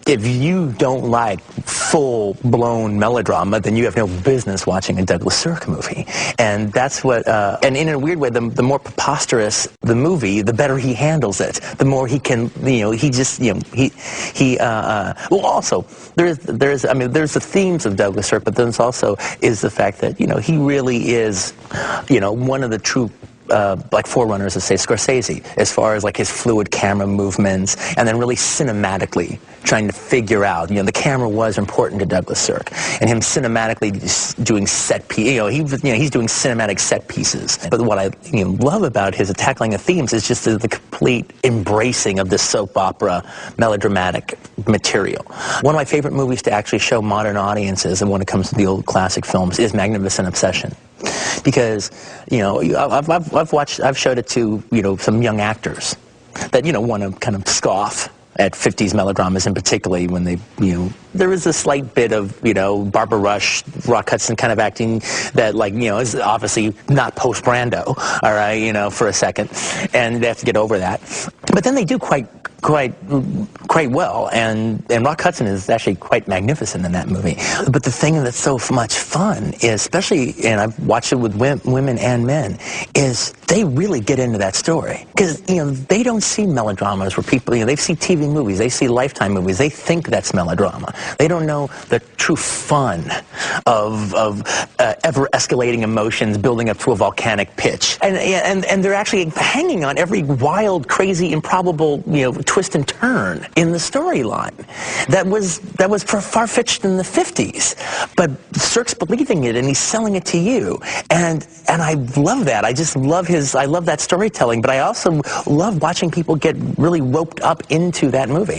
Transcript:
if you don't like full-blown melodrama, then you have no business watching a Douglas Sirk movie. And that's what, and in a weird way, the more preposterous the movie, the better he handles it. The more he can, he just, well, also, there's the themes of Douglas Sirk, but then also is the fact that, he really is, one of the true like forerunners of, say, Scorsese, as far as like his fluid camera movements, and then really cinematically trying to figure out, the camera was important to Douglas Sirk, and him cinematically doing set piece, he's doing cinematic set pieces. But what I love about his tackling of themes is just the complete embracing of this soap opera melodramatic material. One of my favorite movies to actually show modern audiences, and when it comes to the old classic films, is Magnificent Obsession. Because, I've showed it to, some young actors that, want to kind of scoff at 50s melodramas, and particularly when they, there is a slight bit of, Barbara Rush, Rock Hudson kind of acting that, like, is obviously not post-Brando, all right, for a second, and they have to get over that. But then they do quite well, and Rock Hudson is actually quite magnificent in that movie. But the thing that's so much fun is, especially, and I've watched it with women and men, is they really get into that story. Because, they don't see melodramas where people, they see TV movies, they see Lifetime movies, they think that's melodrama. They don't know the true fun of ever-escalating emotions building up to a volcanic pitch. And they're actually hanging on every wild, crazy, improbable, twist and turn in the storyline that was far-fetched in the 50s, but Sirk's believing it and he's selling it to you, and I love that. I just love I love that storytelling, but I also love watching people get really roped up into that movie.